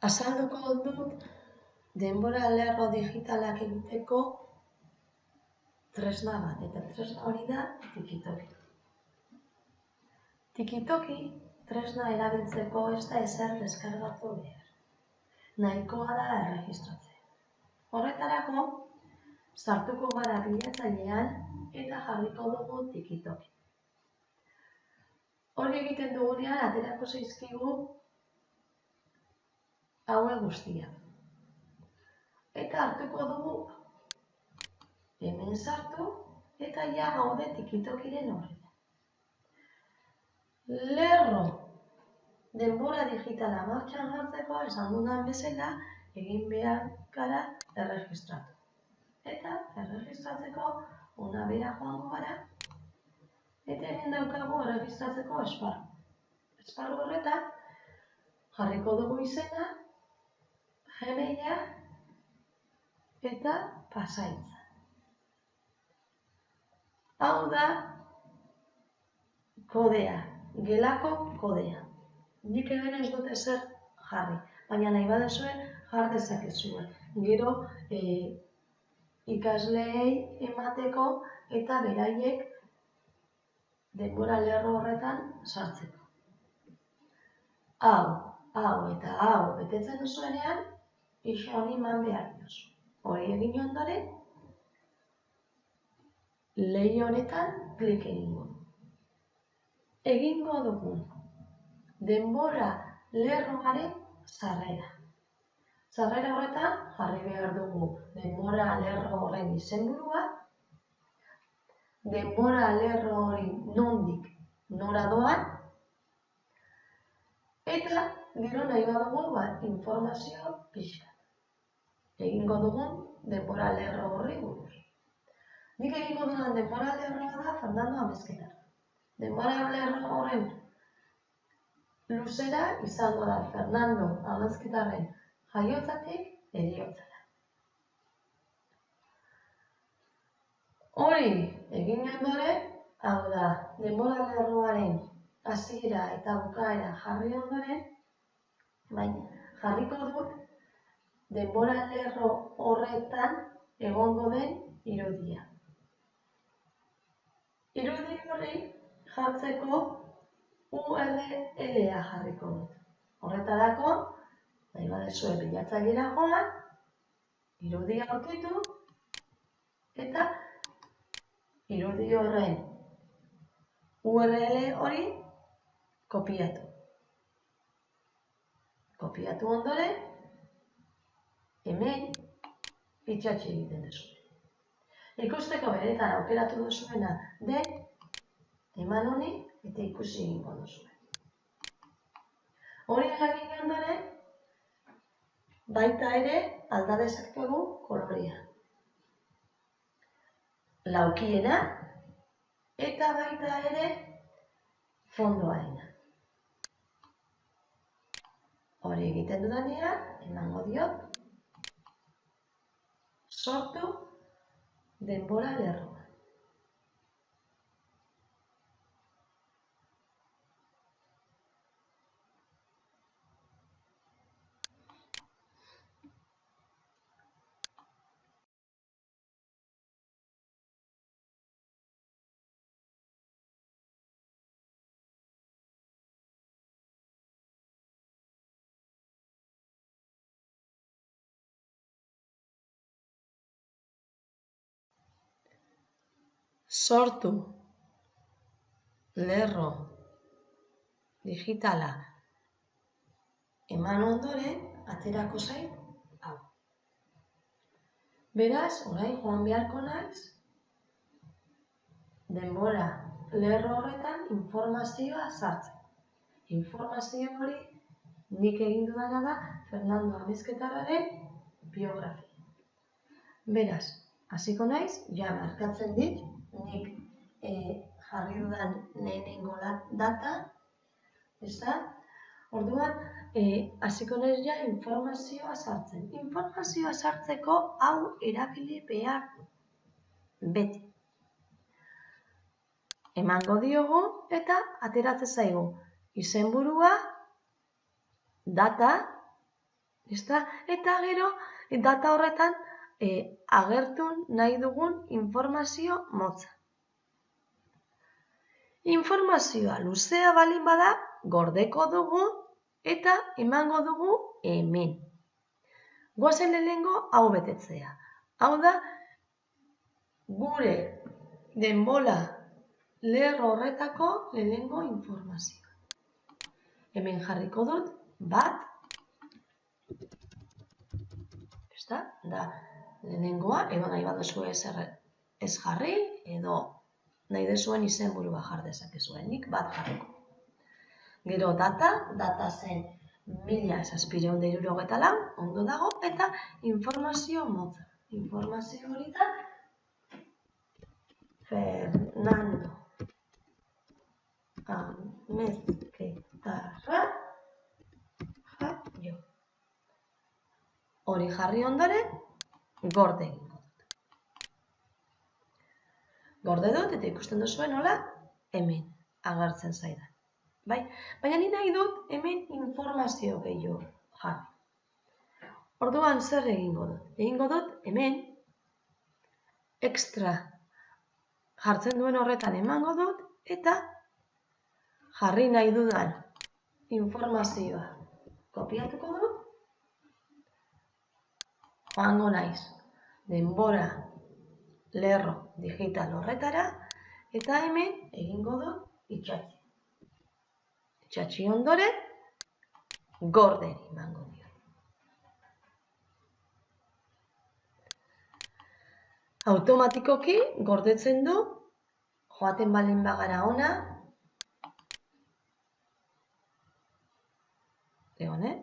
Azalduko dut denbora lerro digitalak egiteko tresna bat, eta tresna hori da Tikitoki. Tikitoki tresna erabiltzeko ez da ezer deskargatu behar. Nahikoa da erregistratzea. Horretarako, sartuko gara bilatzailean eta jarriko dugu Tikitoki. Hori egiten dugunean aterako zaizkigu hauek guztiak. Eta hartuko dugu hemen sartu eta ja gaude Tikitokiren horretan. Lerro denbora digitala martxan jartzeko esan dudan bezala egin behar gara erregistratu. Eta erregistratzeko ona bera joango gara eta hemen daukagu erregistratzeko esparru. Esparru horretan jarriko dugu izena, Gmaila eta pasahitza. Hau da kodea, gelako kodea. Nik hemen ez dut ezer jarri, baina nahi baduzue jar dezakezue. Gero ikasleei emateko eta beraiek denbora lerro horretan sartzeko. Hau eta hau betetzen duzuenean, ixa honi eman behar diozu. Hori egin ondoren, leiho honetan klik egingo du. Egingo dugu denbora lerroaren sarrera. Sarrera horretan jarri behar dugu denbora lerro horren izenburua, denbora lerro hori nondik nora doan, eta gero nahi badugu informazio pixka. Egingo dugun denbora lerro horri buruz. Nik egingo dudan denbora lerroa da Fernando Amezketa. Denbora lerro horren luzera izango da Fernando Amezketaren jaiotzatik heriotzara. Hori egin ondoren, hau da, denbora lerroaren hasiera eta bukaera jarri ondoren, jarriko dut denbora lerro horretan egongo den irudia. Irudi hori jartzeko URL-a jarriko dut. Horretarako, nahi baduzue bilatzailera joan, irudia aurkitu, eta irudi horren URL hori kopiatu. Kopiatu ondoren, hemen itsatsi egiten duzu. Ikusteko beretan aukeratu duzuena den, eman honi eta ikusi egingo duzu. Hori egin ondoren, baita ere alda dezakegu kolorea. Laukiena eta baita ere fondoarena. Hori egiten dudanean, emango diot sortu denbora lerroa. Sortu lerro digitala eman ondoren, aterako zait hau. Beraz, orain joan beharko naiz, denbora lerro horretan informazioa sartzen. Informazio hori nik egin dudana da Fernando Amezketarraren biografia. Beraz, hasiko naiz, ja markatzen dit, nik jarri dudan lehenengo data, ez da? Orduan, hasiko naiz ja informazioa sartzen. Informazioa sartzeko hau erabili behar beti. Emango diogu eta ateratzen zaigu izenburua, data Eta gero, data horretan agertu nahi dugun informazio motza. Informazioa luzea balin bada, gordeko dugu eta emango dugu hemen. Goazen lehenengo hau betetzea. Hau da, gure denbora lerro horretako lehenengo informazioa. Hemen jarriko dut bat, da lehenengoa, edo nahi baduzu ez jarri, edo nahi dezuen izenburua jar dezakezuen, nik bat jarriko. Gero data zen 1764, ondo dago, eta informazio motza. Informazio horitan, Fernando Amezketarra jaio. Hori jarri ondoren, gorde egingo dut. Gorde dut, eta ikusten duzuen nola, hemen agertzen zaidan. Baina ni nahi dut hemen informazio gehiago jarri. Orduan zer egingo dut? Egingo dut hemen extra jartzen duen horretan emango dut eta jarri nahi dudan informazioa kopiatuko dut. Joango naiz denbora lerro digital horretara eta hemen egingo dut itxatzi. Itxatzi ondoren gorderi emango dio. Automatikoki gordetzen du, joaten balin bagara ona,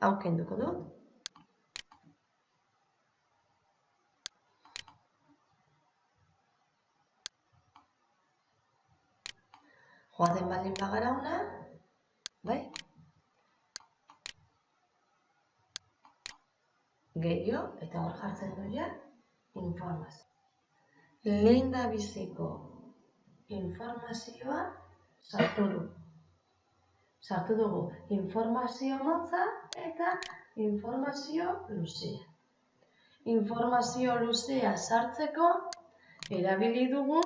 hau kenduko dut. Joaten balin bagara ona, bai? Gehiago, eta hor jartzen du ja, informazio. Lehen da biziko informazioa sartu du. Sartu dugu informazio motza eta informazio luzea. Informazio luzea sartzeko erabili dugu,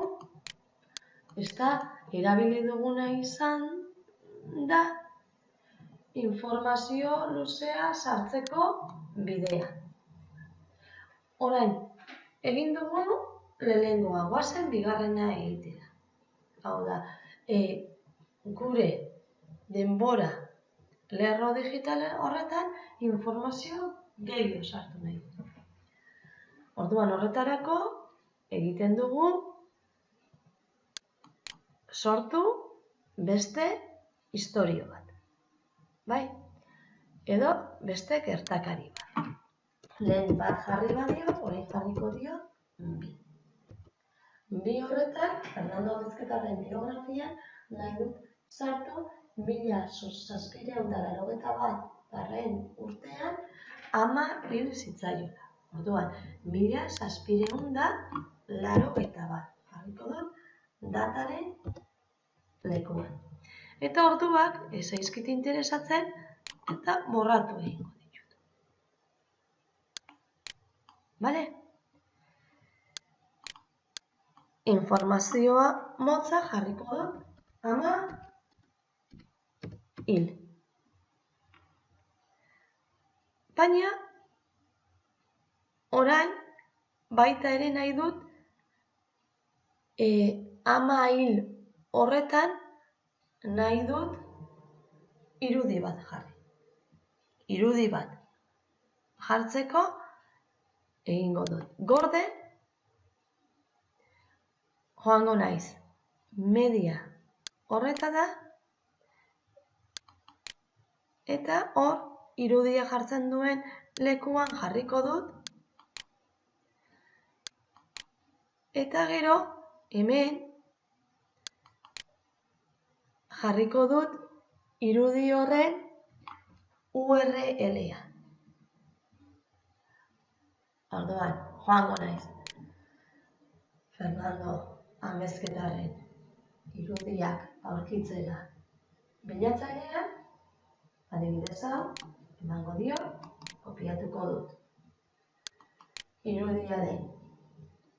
erabili duguna izan da informazio luzea sartzeko bidea. Orain, egin dugu lehenengoa, goazen bigarrena egitera. Hau da, gure denbora lerro digital horretan informazio gehiago sartu nahi. Orduan horretarako egiten dugu sortu beste istorio bat. Bai? Edo beste gertakari bat. Lehen bat jarri badio, orain jarriko dio bi. Bi horretan, Fernando Amezketarren biografian, nahi dut sartu 1781 urtean ama hil zitzaiola. Orduan, 1781 jarriko dut dataren lekuan. Eta orduak ez zaizkit interesatzen eta borratu egingo ditut. Bale? Informazioa motza jarriko dut ama hil. Baina, orain, baita ere nahi dut ama hil horretan nahi dut irudi bat jarri. Irudi bat jartzeko egingo dut. Gorde, joango naiz media horretara eta hor irudia jartzen duen lekuan jarriko dut eta gero hemen jarriko dut irudi horren URL-a. Orduan, joango naiz Fernando Amezketarren irudiak aurkitzera bilatzailean, adibidez hau, emango dio, kopiatu. kopiatuko dut irudiaren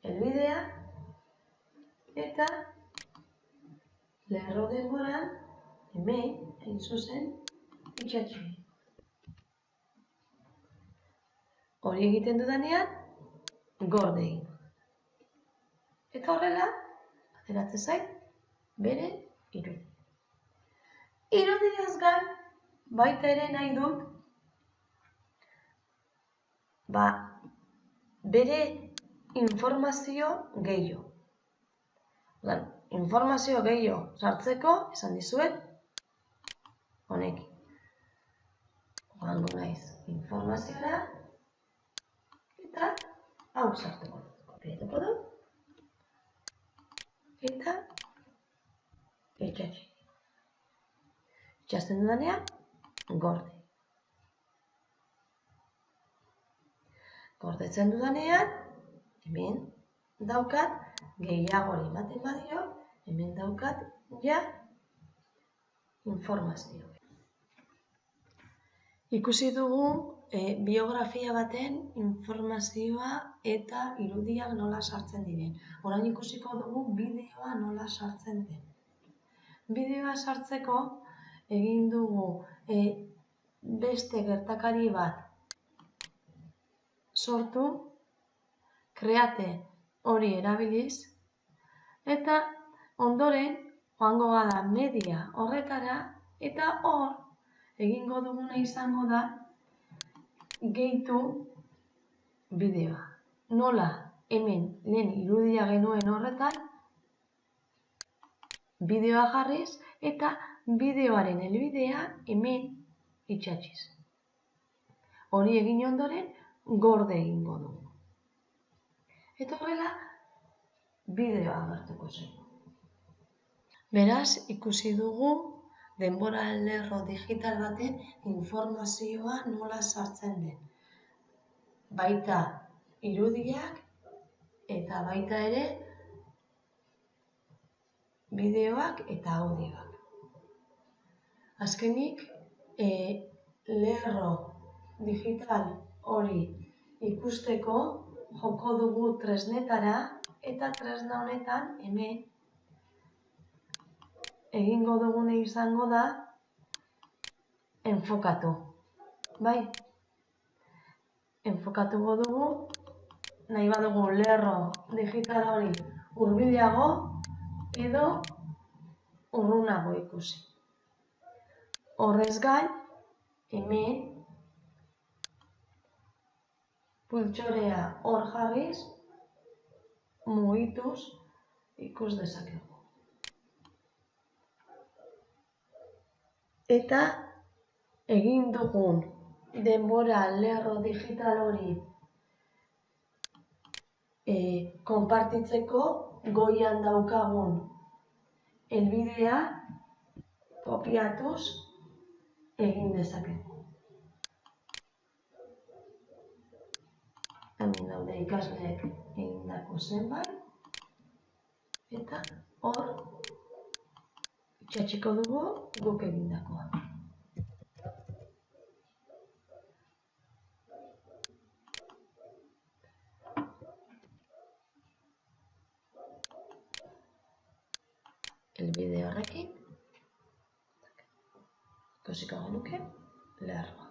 helbidea eta lerro denboran hemen hain zuzen itsatsi. Hori egiten dudanean gorde egin. Eta horrela ateratzen zait bere irudia. Irudiaz gain baita ere nahi dut bere informazio gehiago. Informazio gehiago sartzeko esan dizuet honekin. Joango naiz informaziora eta hau sartuko dut. Kopiatuko dut eta itsatsi. Itsasten dudanean gorde. Gordetzen dudanean hemen daukat gehiagori ematen badio, hemen daukat ja informazio. Ikusi dugu biografia baten informazioa eta irudiak nola sartzen diren. Orain ikusiko dugu bideoa nola sartzen den. Bideoa sartzeko egin dugu beste gertakari bat sortu, kreate hori erabiliz, eta ondoren joango gara media horretara, eta hor egingo duguna izango da gehitu bideoa. Nola hemen lehen irudia genuen horretan, bideoa jarriz eta bideoaren helbidea hemen itsatsiz. Hori egin ondoren gorde egingo dugu. Eta horrela bideoa agertuko zaigu. Beraz, ikusi dugu denbora lerro digital baten informazioa nola sartzen den. Baita irudiak eta baita ere bideoak eta audioak. Azkenik, lerro digital hori ikusteko joko dugu tresnetara eta tresna honetan hemen egingo dugune izango da enfokatu. Bai? Enfokatuko dugu, nahi badugu lerro digital hori hurbilago edo urrunago ikusi. Horrez gain, hemen pultsorea hor jarriz, mugituz ikus dezakegu. Eta egin dugun denbora lerro digital hori konpartitzeko goian daukagun helbidea kopiatuz egin dezakegu. Hemen daude ikasleek egindako zenbait eta hor itsatsiko dugu guk egindakoa. Helbide horrekin ikusiko genuke lerro.